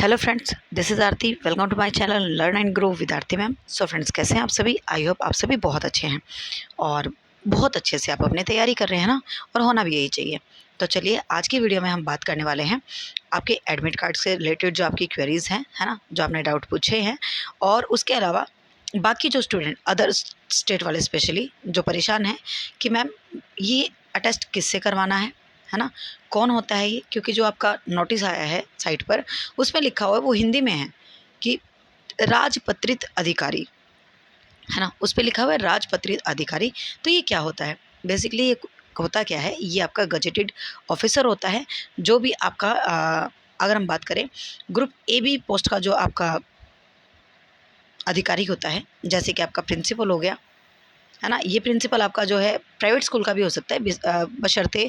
Hello friends, this is Aarti. Welcome to my channel learn and grow with Aarti ma'am. So friends, कैसे हैं आप सभी? I hope आप सभी बहुत अच्छे हैं और बहुत अच्छे से आप अपनी तैयारी कर रहे हैं ना, और होना भी यही चाहिए। तो चलिए, आज की वीडियो में हम बात करने वाले हैं आपके एडमिट कार्ड से रिलेटेड जो आपकी क्वेरीज़ हैं, है ना, जो आपने डाउट पूछे हैं, और उसके अलावा बाकी जो स्टूडेंट अदर स्टेट वाले स्पेशली जो परेशान हैं कि मैम ये अटेस्ट किससे करवाना है ना, कौन होता है ये? क्योंकि जो आपका नोटिस आया है साइट पर, उसमें लिखा हुआ है, वो हिंदी में है कि राजपत्रित अधिकारी, है ना, उस पे लिखा हुआ है राजपत्रित अधिकारी। तो ये क्या होता है? बेसिकली ये होता क्या है, ये आपका गजेटेड ऑफिसर होता है, जो भी आपका अगर हम बात करें ग्रुप ए बी पोस्ट का जो आपका अधिकारी होता है, जैसे कि आपका प्रिंसिपल हो गया, है ना। ये प्रिंसिपल आपका जो है प्राइवेट स्कूल का भी हो सकता है, बशर्ते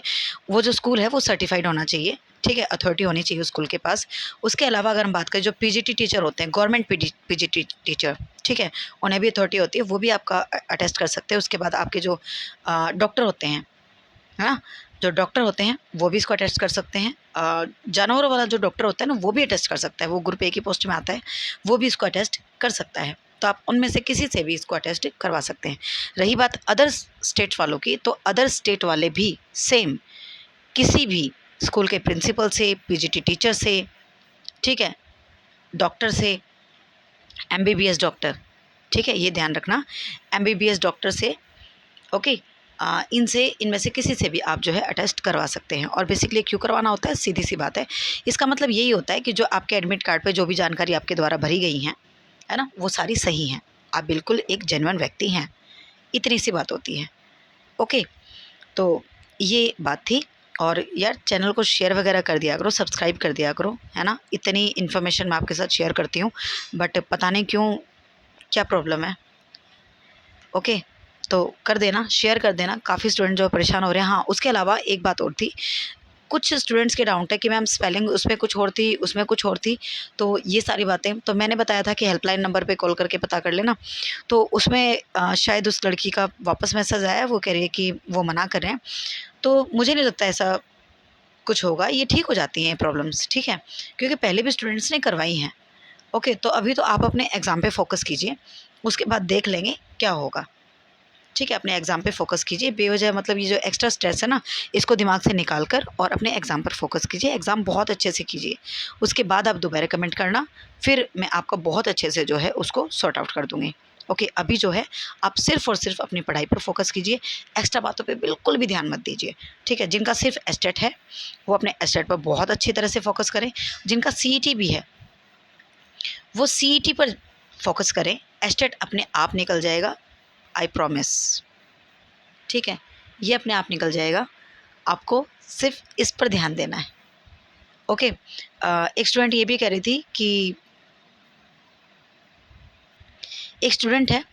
वो जो स्कूल है वो सर्टिफाइड होना चाहिए, ठीक है, अथॉरिटी होनी चाहिए उस स्कूल के पास। उसके अलावा अगर हम बात करें जो पीजीटी टीचर होते हैं, गवर्नमेंट पीजीटी टीचर, ठीक है, उन्हें भी अथॉरिटी होती है, वो भी आपका अटेस्ट कर सकते हैं। उसके बाद आपके जो डॉक्टर होते हैं, है ना, जो डॉक्टर होते हैं वो भी इसको अटेस्ट कर सकते हैं। जानवरों वाला जो डॉक्टर होता है ना, वो भी अटेस्ट कर सकता है, वो ग्रुप ए की पोस्ट में आता है, वो भी इसको अटेस्ट कर सकता है। तो आप उनमें से किसी से भी इसको अटेस्ट करवा सकते हैं। रही बात अदर स्टेट वालों की, तो अदर स्टेट वाले भी सेम किसी भी स्कूल के प्रिंसिपल से, पीजीटी टीचर से, ठीक है, डॉक्टर से, एमबीबीएस डॉक्टर, ठीक है, ये ध्यान रखना, एमबीबीएस डॉक्टर से, ओके, इनसे, इनमें से किसी से भी आप जो है अटेस्ट करवा सकते हैं। और बेसिकली क्यों करवाना होता है? सीधी सी बात है, इसका मतलब यही होता है कि जो आपके एडमिट कार्ड पे जो भी जानकारी आपके द्वारा भरी गई हैं, है ना, वो सारी सही हैं, आप बिल्कुल एक जेन्युइन व्यक्ति हैं, इतनी सी बात होती है। ओके, तो ये बात थी। और यार, चैनल को शेयर वगैरह कर दिया करो, सब्सक्राइब कर दिया करो, है ना। इतनी इन्फॉर्मेशन मैं आपके साथ शेयर करती हूँ, बट पता नहीं क्यों, क्या प्रॉब्लम है। ओके, तो कर देना, शेयर कर देना, काफ़ी स्टूडेंट जो परेशान हो रहे हैं। हाँ, उसके अलावा एक बात और थी, कुछ स्टूडेंट्स के डाउट है कि मैम स्पेलिंग उसमें कुछ और थी, उसमें कुछ और थी। तो ये सारी बातें तो मैंने बताया था कि हेल्पलाइन नंबर पे कॉल करके पता कर लेना। तो उसमें शायद उस लड़की का वापस मैसेज आया है, वो कह रही है कि वो मना कर रहे हैं। तो मुझे नहीं लगता ऐसा कुछ होगा, ये ठीक हो जाती हैं प्रॉब्लम्स, ठीक है, क्योंकि पहले भी स्टूडेंट्स ने करवाई हैं। ओके, तो अभी तो आप अपने एग्ज़ाम पे फ़ोकस कीजिए, उसके बाद देख लेंगे क्या होगा, ठीक है। अपने एग्ज़ाम पे फ़ोकस कीजिए, बेवजह मतलब ये जो एक्स्ट्रा स्ट्रेस है ना, इसको दिमाग से निकाल कर और अपने एग्ज़ाम पर फ़ोकस कीजिए, एग्ज़ाम बहुत अच्छे से कीजिए। उसके बाद आप दोबारा कमेंट करना, फिर मैं आपका बहुत अच्छे से जो है उसको सॉर्ट आउट कर दूँगी। ओके, अभी जो है आप सिर्फ़ और सिर्फ़ अपनी पढ़ाई पर फ़ोकस कीजिए, एक्स्ट्रा बातों पे बिल्कुल भी ध्यान मत दीजिए, ठीक है। जिनका सिर्फ़ एस्टेट है, वो अपने एस्टेट पर बहुत अच्छी तरह से फ़ोकस करें। जिनका सीईटी भी है, वो सीईटी पर फ़ोकस करें, एस्टेट अपने आप निकल जाएगा, आई प्रॉमिस, ठीक है, ये अपने आप निकल जाएगा, आपको सिर्फ इस पर ध्यान देना है। ओके, एक स्टूडेंट ये भी कह रही थी कि, एक स्टूडेंट है,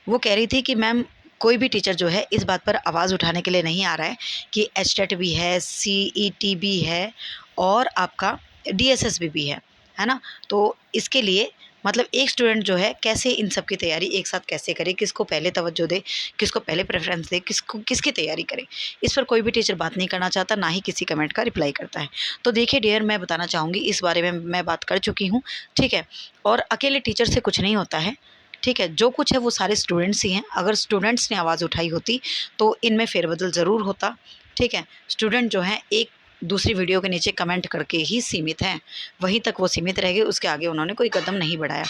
वो कह रही थी कि मैम कोई भी टीचर जो है इस बात पर आवाज़ उठाने के लिए नहीं आ रहा है कि एचटेट भी है, सीईटी भी है, और आपका डीएसएस भी है ना। तो इसके लिए मतलब एक स्टूडेंट जो है कैसे इन सब की तैयारी एक साथ कैसे करे, किसको पहले तवज्जो दे, किसको पहले प्रेफरेंस दे, किसको किसकी तैयारी करे, इस पर कोई भी टीचर बात नहीं करना चाहता, ना ही किसी कमेंट का रिप्लाई करता है। तो देखिए डियर, मैं बताना चाहूँगी, इस बारे में मैं बात कर चुकी हूँ, ठीक है, और अकेले टीचर से कुछ नहीं होता है, ठीक है। जो कुछ है वो सारे स्टूडेंट्स ही हैं। अगर स्टूडेंट्स ने आवाज़ उठाई होती तो इनमें फेरबदल ज़रूर होता, ठीक है। स्टूडेंट जो हैं एक दूसरी वीडियो के नीचे कमेंट करके ही सीमित हैं, वहीं तक वो सीमित रह गए, उसके आगे उन्होंने कोई कदम नहीं बढ़ाया।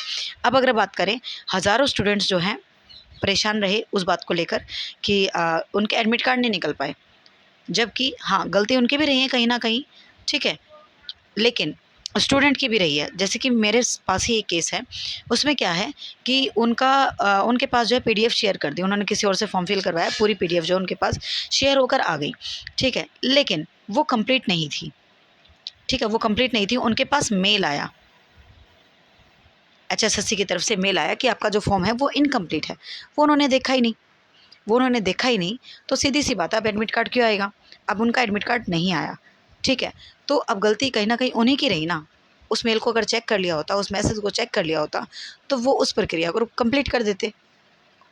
अब अगर बात करें, हज़ारों स्टूडेंट्स जो हैं परेशान रहे उस बात को लेकर कि उनके एडमिट कार्ड नहीं निकल पाए, जबकि हाँ, गलती उनकी भी रही है कहीं न कहीं, ठीक है। लेकिन स्टूडेंट की भी रही है। जैसे कि मेरे पास ही एक केस है, उसमें क्या है कि उनके पास जो है पीडीएफ शेयर कर दी, उन्होंने किसी और से फॉर्म फिल करवाया, पूरी पीडीएफ जो उनके पास शेयर होकर आ गई, ठीक है, लेकिन वो कंप्लीट नहीं थी, ठीक है, वो कंप्लीट नहीं थी। उनके पास मेल आया, एचएसएससी की तरफ से मेल आया कि आपका जो फॉर्म है वो इनकम्प्लीट है। वो उन्होंने देखा ही नहीं, वो उन्होंने देखा ही नहीं, तो सीधी सी बात है, अब एडमिट कार्ड क्यों आएगा? अब उनका एडमिट कार्ड नहीं आया, ठीक है। तो अब गलती कहीं न कहीं उन्हीं की रही ना। उस मेल को अगर चेक कर लिया होता, उस मैसेज को चेक कर लिया होता, तो वो उस प्रक्रिया को कंप्लीट कर देते,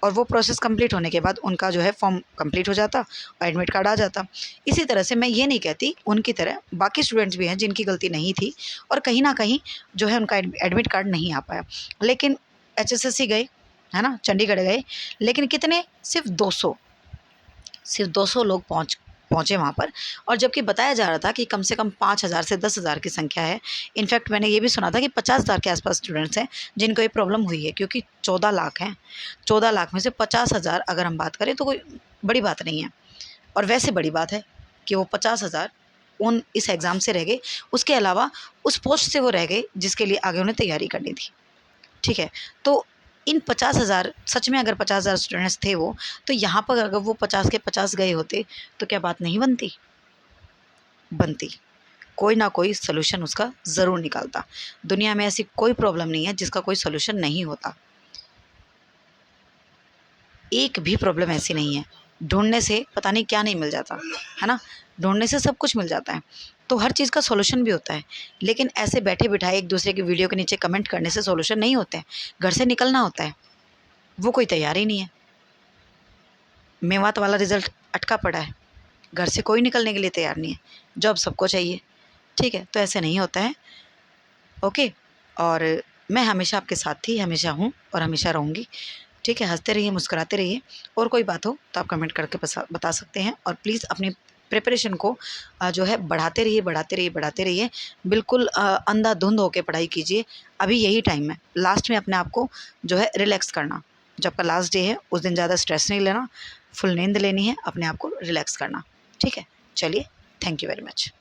और वो प्रोसेस कंप्लीट होने के बाद उनका जो है फॉर्म कंप्लीट हो जाता और एडमिट कार्ड आ जाता। इसी तरह से मैं ये नहीं कहती उनकी तरह बाकी स्टूडेंट्स भी हैं जिनकी गलती नहीं थी और कहीं ना कहीं जो है उनका एडमिट कार्ड नहीं आ पाया, लेकिन HSSC गए, है ना, चंडीगढ़ गए, लेकिन कितने, सिर्फ 200 लोग पहुँचे वहाँ पर। और जबकि बताया जा रहा था कि कम से कम 5,000 से 10,000 की संख्या है। इनफैक्ट मैंने ये भी सुना था कि 50,000 के आसपास स्टूडेंट्स हैं जिनको ये प्रॉब्लम हुई है, क्योंकि 14 लाख हैं। 14 लाख में से 50,000 अगर हम बात करें तो कोई बड़ी बात नहीं है। और वैसे बड़ी बात है कि वो 50,000 इस एग्ज़ाम से रह गए, उसके अलावा उस पोस्ट से वो रह गए जिसके लिए आगे उन्हें तैयारी करनी थी। ठीक है, तो इन 50,000, सच में अगर 50,000 स्टूडेंट्स थे वो, तो यहाँ पर अगर वो 50 के 50 गए होते तो क्या बात नहीं बनती? बनती। कोई ना कोई सॉल्यूशन उसका ज़रूर निकालता। दुनिया में ऐसी कोई प्रॉब्लम नहीं है जिसका कोई सॉल्यूशन नहीं होता। एक भी प्रॉब्लम ऐसी नहीं है, ढूँढने से पता नहीं क्या नहीं मिल जाता, है ना? ढूँढने से सब कुछ मिल जाता है। तो हर चीज़ का सॉल्यूशन भी होता है, लेकिन ऐसे बैठे-बिठाए एक दूसरे की वीडियो के नीचे कमेंट करने से सॉल्यूशन नहीं होते हैं। घर से निकलना होता है, वो कोई तैयार ही नहीं है। मेवात वाला रिज़ल्ट अटका पड़ा है, घर से कोई निकलने के लिए तैयार नहीं है, जॉब सबको चाहिए, ठीक है? तो ऐसे नहीं होता है, ओके? और मैं हमेशा आपके साथ थी, हमेशा हूँ और हमेशा रहूँगी, ठीक है? हँसते रहिए, मुस्कुराते रहिए, और कोई बात हो तो आप कमेंट करके बता सकते हैं। और प्लीज़ अपनी प्रिपरेशन को जो है बढ़ाते रहिए, बढ़ाते रहिए, बढ़ाते रहिए। बिल्कुल अंधाधुंध होके पढ़ाई कीजिए, अभी यही टाइम है। लास्ट में अपने आप को जो है रिलैक्स करना, जब आपका लास्ट डे है उस दिन ज़्यादा स्ट्रेस नहीं लेना, फुल नींद लेनी है, अपने आप को रिलैक्स करना, ठीक है? चलिए, थैंक यू वेरी मच।